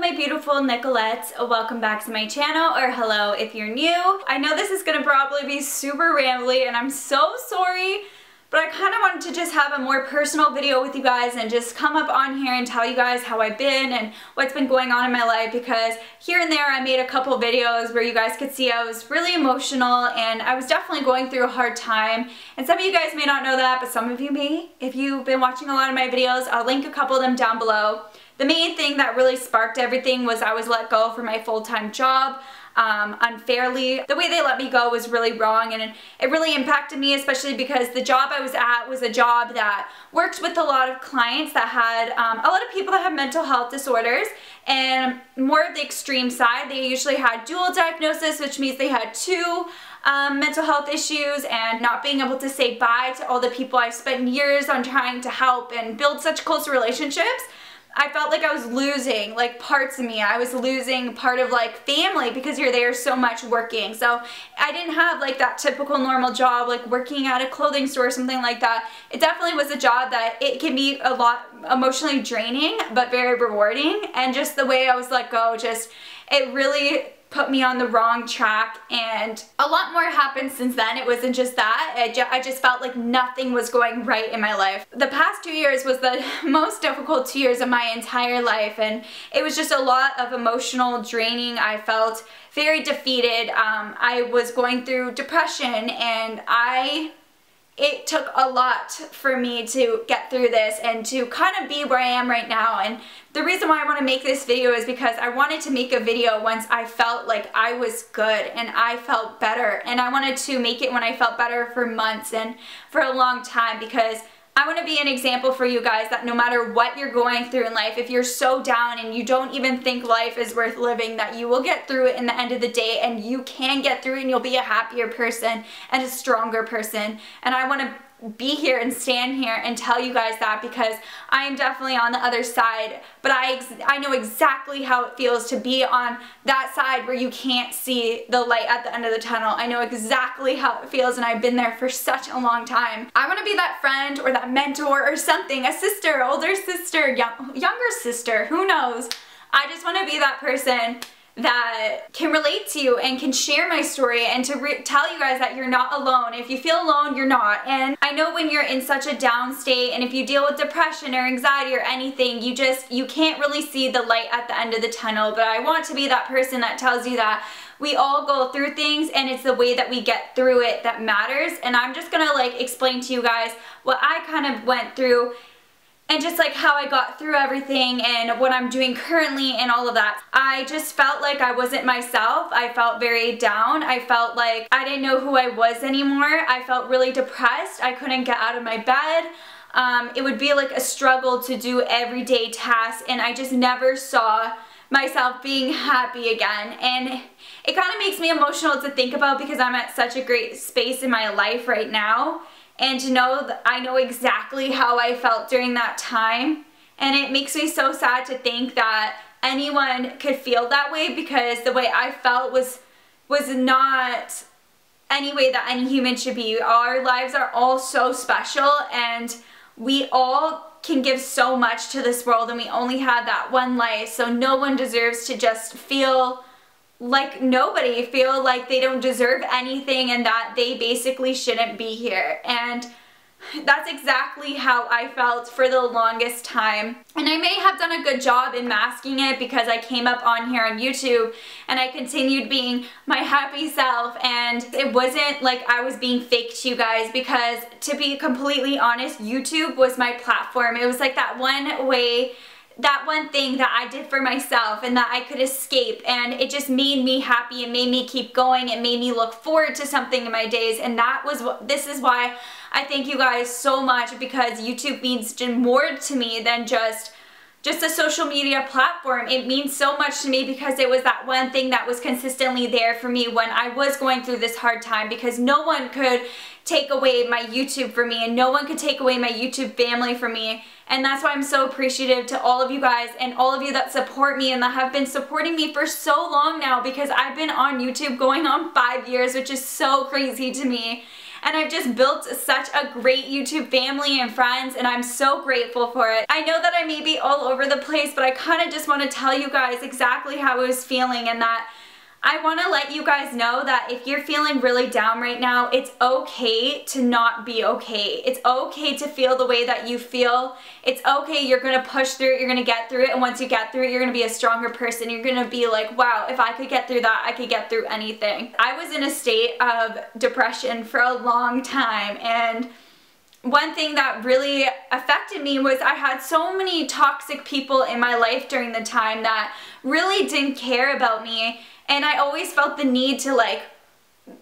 my beautiful Nicolettes, welcome back to my channel, or hello if you're new. I know this is gonna probably be super rambly and I'm so sorry, but I kind of wanted to just have a more personal video with you guys and just come up on here and tell you guys how I've been and what's been going on in my life, because here and there I made a couple videos where you guys could see I was really emotional and I was definitely going through a hard time. And some of you guys may not know that, but some of you may. If you've been watching a lot of my videos, I'll link a couple of them down below. The main thing that really sparked everything was I was let go from my full-time job unfairly. The way they let me go was really wrong, and it really impacted me, especially because the job I was at was a job that worked with a lot of clients that had a lot of people that have mental health disorders, and more of the extreme side. They usually had dual diagnosis, which means they had two mental health issues, and not being able to say bye to all the people I've spent years on trying to help and build such close relationships. I felt like I was losing like parts of me. I was losing part of like family because you're there so much working. So I didn't have like that typical normal job like working at a clothing store or something like that. It definitely was a job that it can be a lot emotionally draining but very rewarding, and just the way I was let go, just it really put me on the wrong track, and a lot more happened since then. It wasn't just that. I just felt like nothing was going right in my life. The past 2 years was the most difficult 2 years of my entire life, and it was just a lot of emotional draining. I felt very defeated. I was going through depression, and it took a lot for me to get through this and to kind of be where I am right now. And the reason why I want to make this video is because I wanted to make a video once I felt like I was good and I felt better, and I wanted to make it when I felt better for months and for a long time, because I want to be an example for you guys that no matter what you're going through in life, if you're so down and you don't even think life is worth living, that you will get through it in the end of the day, and you can get through it, and you'll be a happier person and a stronger person. And I want to be here and stand here and tell you guys that, because I am definitely on the other side, but I know exactly how it feels to be on that side where you can't see the light at the end of the tunnel. I know exactly how it feels, and I've been there for such a long time. I want to be that friend or that mentor or something, a sister, older sister, younger sister, who knows. I just want to be that person that can relate to you and can share my story, and to tell you guys that you're not alone. If you feel alone, you're not. And I know when you're in such a down state, and if you deal with depression or anxiety or anything, you can't really see the light at the end of the tunnel. But I want to be that person that tells you that we all go through things, and it's the way that we get through it that matters. And I'm just gonna like explain to you guys what I kind of went through, and just like how I got through everything and what I'm doing currently and all of that. I just felt like I wasn't myself. I felt very down. I felt like I didn't know who I was anymore. I felt really depressed. I couldn't get out of my bed. It would be like a struggle to do everyday tasks, and I just never saw myself being happy again. And it kind of makes me emotional to think about, because I'm at such a great space in my life right now. And to know that I know exactly how I felt during that time, and it makes me so sad to think that anyone could feel that way, because the way I felt was not any way that any human should be. Our lives are all so special, and we all can give so much to this world, and we only have that one life, so no one deserves to just feel like nobody, feel like they don't deserve anything and that they basically shouldn't be here. And that's exactly how I felt for the longest time. And I may have done a good job in masking it, because I came up on here on YouTube and I continued being my happy self, and it wasn't like I was being fake to you guys, because to be completely honest, YouTube was my platform. It was like that one way, that one thing that I did for myself and that I could escape, and it just made me happy and made me keep going. It made me look forward to something in my days, and this is why I thank you guys so much, because YouTube means more to me than just a social media platform. It means so much to me because it was that one thing that was consistently there for me when I was going through this hard time, because no one could take away my YouTube from me, and no one could take away my YouTube family from me. And that's why I'm so appreciative to all of you guys and all of you that support me and that have been supporting me for so long now, because I've been on YouTube going on 5 years, which is so crazy to me. and I've just built such a great YouTube family and friends, and I'm so grateful for it. I know that I may be all over the place, but I kind of just want to tell you guys exactly how I was feeling, and that I want to let you guys know that if you're feeling really down right now, it's okay to not be okay. It's okay to feel the way that you feel. It's okay, you're going to push through it, you're going to get through it, and once you get through it, you're going to be a stronger person. You're going to be like, wow, if I could get through that, I could get through anything. I was in a state of depression for a long time, and one thing that really affected me was I had so many toxic people in my life during the time that really didn't care about me. And I always felt the need to like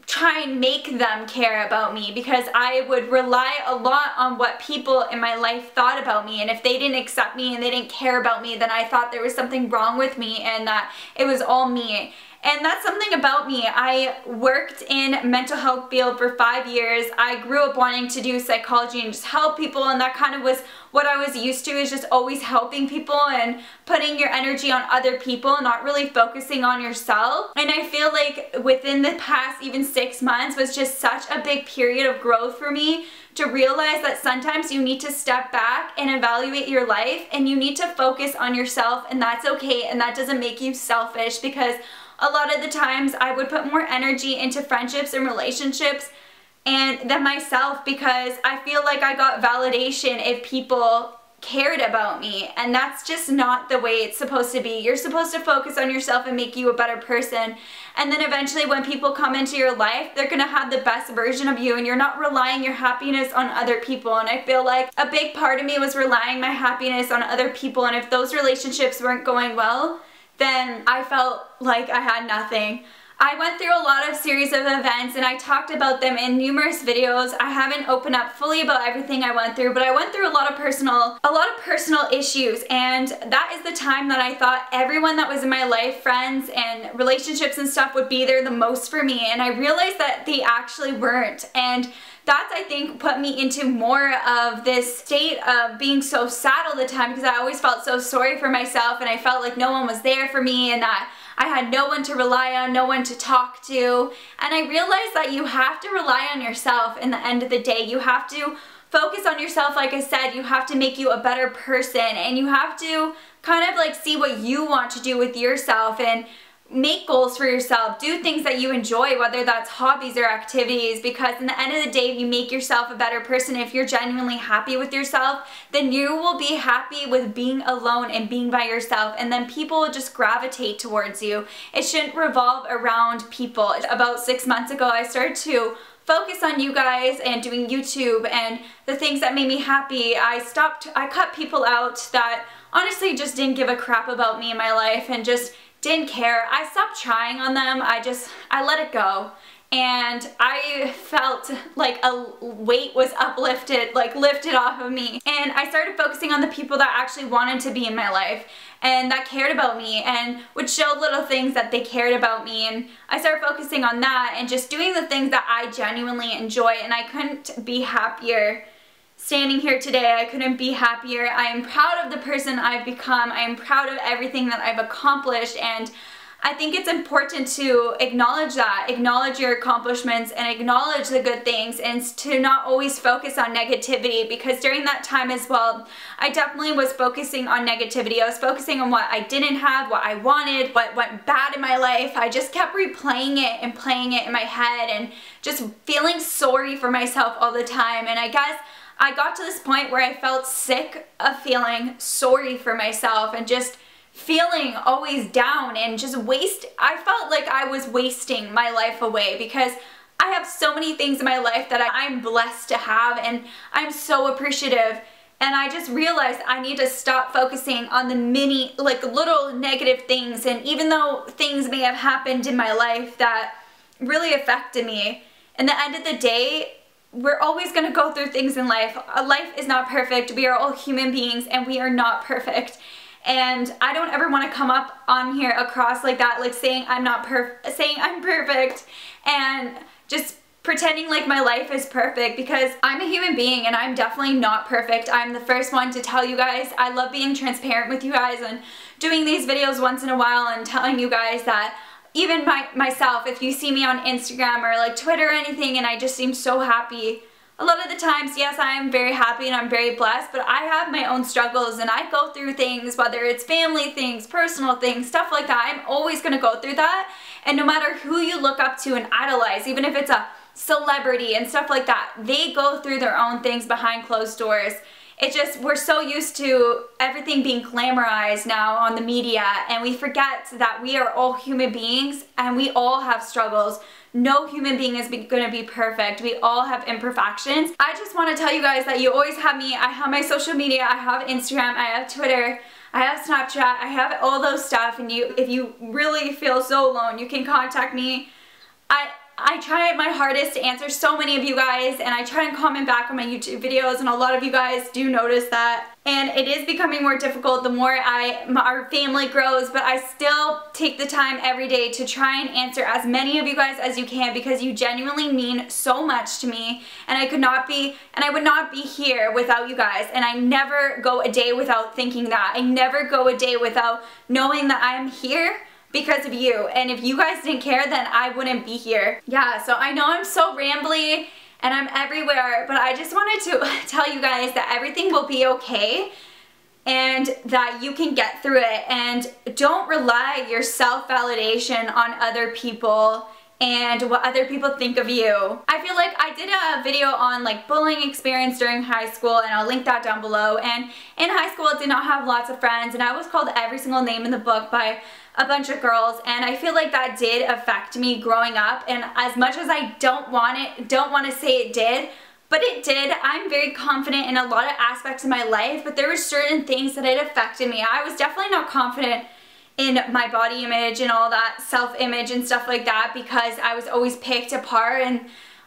try and make them care about me, because I would rely a lot on what people in my life thought about me, and if they didn't accept me and they didn't care about me, then I thought there was something wrong with me and that it was all me. And that's something about me. I worked in mental health field for 5 years. I grew up wanting to do psychology and just help people, and that kind of was what I was used to, is just always helping people and putting your energy on other people, not really focusing on yourself. And I feel like within the past even 6 months was just such a big period of growth for me, to realize that sometimes you need to step back and evaluate your life, and you need to focus on yourself, and that's okay, and that doesn't make you selfish, because a lot of the times I would put more energy into friendships and relationships than myself, because I feel like I got validation if people cared about me, and that's just not the way it's supposed to be. You're supposed to focus on yourself and make you a better person, and then eventually when people come into your life, they're gonna have the best version of you, and you're not relying your happiness on other people. And I feel like a big part of me was relying my happiness on other people, and if those relationships weren't going well, then I felt like I had nothing. I went through a lot of series of events, and I talked about them in numerous videos. I haven't opened up fully about everything I went through, but I went through a lot of personal issues, and that is the time that I thought everyone that was in my life, friends and relationships and stuff, would be there the most for me, and I realized that they actually weren't. And that's, I think, put me into more of this state of being so sad all the time, because I always felt so sorry for myself, and I felt like no one was there for me, and that I had no one to rely on, no one to talk to. And I realized that you have to rely on yourself in the end of the day. You have to focus on yourself, like I said. You have to make you a better person, and you have to kind of like see what you want to do with yourself, and make goals for yourself. Do things that you enjoy, whether that's hobbies or activities, because in the end of the day, you make yourself a better person. If you're genuinely happy with yourself, then you will be happy with being alone and being by yourself, and then people will just gravitate towards you. It shouldn't revolve around people. About 6 months ago, I started to focus on you guys and doing YouTube and the things that made me happy. I cut people out that honestly just didn't give a crap about me in my life and just didn't care. I stopped trying on them. I let it go. And I felt like a weight was uplifted, like lifted off of me. And I started focusing on the people that actually wanted to be in my life and that cared about me and would show little things that they cared about me. And I started focusing on that and just doing the things that I genuinely enjoy, and I couldn't be happier. Standing here today, I couldn't be happier. I am proud of the person I've become. I am proud of everything that I've accomplished, and I think it's important to acknowledge that, acknowledge your accomplishments and acknowledge the good things, and to not always focus on negativity, because during that time as well, I definitely was focusing on negativity. I was focusing on what I didn't have, what I wanted, what went bad in my life. I just kept replaying it and playing it in my head and just feeling sorry for myself all the time. And I guess I got to this point where I felt sick of feeling sorry for myself and just feeling always down and just I felt like I was wasting my life away, because I have so many things in my life that I'm blessed to have, and I'm so appreciative. And I just realized I need to stop focusing on the little negative things. And even though things may have happened in my life that really affected me, in the end of the day, we're always going to go through things in life. Life is not perfect. We are all human beings, and we are not perfect. And I don't ever want to come up on here across like that, like saying I'm perfect and just pretending like my life is perfect, because I'm a human being and I'm definitely not perfect. I'm the first one to tell you guys. I love being transparent with you guys and doing these videos once in a while and telling you guys that even myself, if you see me on Instagram or like Twitter or anything and I just seem so happy, a lot of the times, yes, I am very happy and I'm very blessed, but I have my own struggles and I go through things, whether it's family things, personal things, stuff like that. I'm always going to go through that. And no matter who you look up to and idolize, even if it's a celebrity and stuff like that, they go through their own things behind closed doors. It's just, we're so used to everything being glamorized now on the media, and we forget that we are all human beings and we all have struggles. No human being is going to be perfect. We all have imperfections. I just want to tell you guys that you always have me. I have my social media. I have Instagram. I have Twitter. I have Snapchat. I have all those stuff, and if you really feel so alone, you can contact me. I try my hardest to answer so many of you guys, and I try and comment back on my YouTube videos, and a lot of you guys do notice that. And it is becoming more difficult the more our family grows, but I still take the time every day to try and answer as many of you guys as you can, because you genuinely mean so much to me, and I would not be here without you guys. And I never go a day without thinking that. I never go a day without knowing that I am here because of you. And if you guys didn't care, then I wouldn't be here. Yeah, so I know I'm so rambly and I'm everywhere, but I just wanted to tell you guys that everything will be okay and that you can get through it. And don't rely your self-validation on other people and what other people think of you. I feel like I did a video on like bullying experience during high school, and I'll link that down below. And in high school I did not have lots of friends, and I was called every single name in the book by a bunch of girls, and I feel like that did affect me growing up. And as much as I don't want to say it did, but it did. I'm very confident in a lot of aspects of my life, but there were certain things that it affected me. I was definitely not confident in my body image and all that self-image and stuff like that, because I was always picked apart, and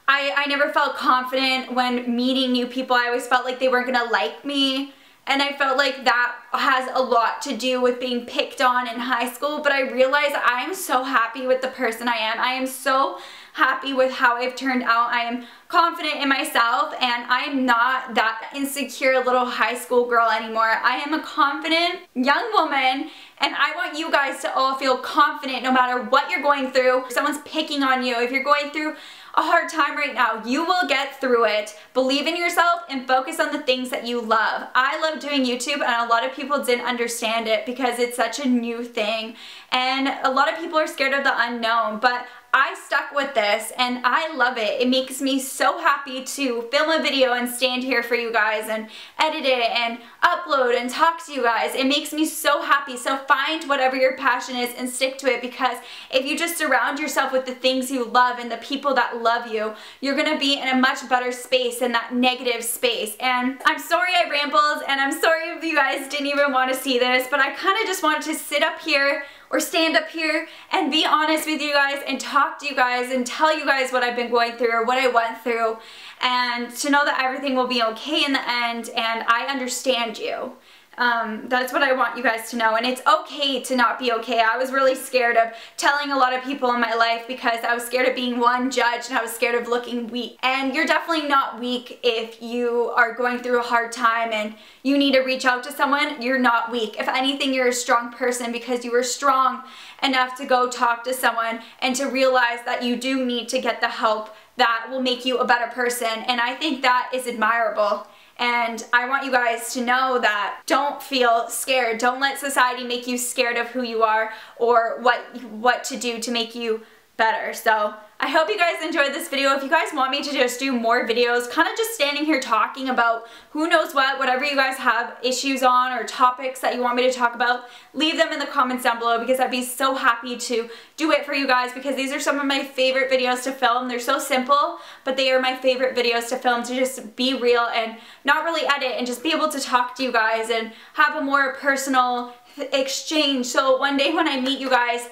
I never felt confident when meeting new people. I always felt like they weren't gonna like me, and I felt like that has a lot to do with being picked on in high school. But I realized I am so happy with the person I am. I am so happy with how I've turned out. I am confident in myself, and I'm not that insecure little high school girl anymore. I am a confident young woman, and I want you guys to all feel confident no matter what you're going through. If someone's picking on you, if you're going through a hard time right now, you will get through it. Believe in yourself and focus on the things that you love. I love doing YouTube, and a lot of people didn't understand it because it's such a new thing, and a lot of people are scared of the unknown, but I stuck with this and I love it. It makes me so happy to film a video and stand here for you guys and edit it and upload and talk to you guys. It makes me so happy. So find whatever your passion is and stick to it, because if you just surround yourself with the things you love and the people that love you, you're gonna be in a much better space than that negative space. And I'm sorry I rambled, and I'm sorry if you guys didn't even want to see this, but I kind of just wanted to sit up here or stand up here and be honest with you guys and talk to you guys and tell you guys what I've been going through or what I went through, and to know that everything will be okay in the end, and I understand you. That's what I want you guys to know, and it's okay to not be okay. I was really scared of telling a lot of people in my life because I was scared of being judged, and I was scared of looking weak. And you're definitely not weak if you are going through a hard time and you need to reach out to someone. You're not weak. If anything, you're a strong person because you were strong enough to go talk to someone and to realize that you do need to get the help that will make you a better person, and I think that is admirable. And I want you guys to know that don't feel scared. Don't let society make you scared of who you are or what to do to make you better. So I hope you guys enjoyed this video. If you guys want me to just do more videos, kind of just standing here talking about who knows what, whatever you guys have issues on or topics that you want me to talk about, leave them in the comments down below, because I'd be so happy to do it for you guys, because these are some of my favorite videos to film. They're so simple, but they are my favorite videos to film, to just be real and not really edit, and just be able to talk to you guys and have a more personal exchange. So one day when I meet you guys,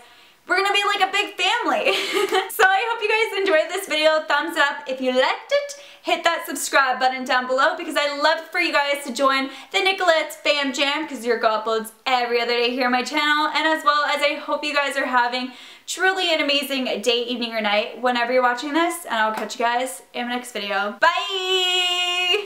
we're gonna be like a big family. So I hope you guys enjoyed this video. Thumbs up if you liked it. Hit that subscribe button down below, because I'd love for you guys to join the Nicolette's Fam Jam, because your girl uploads every other day here on my channel. And as well as I hope you guys are having truly an amazing day, evening, or night whenever you're watching this. And I'll catch you guys in my next video. Bye!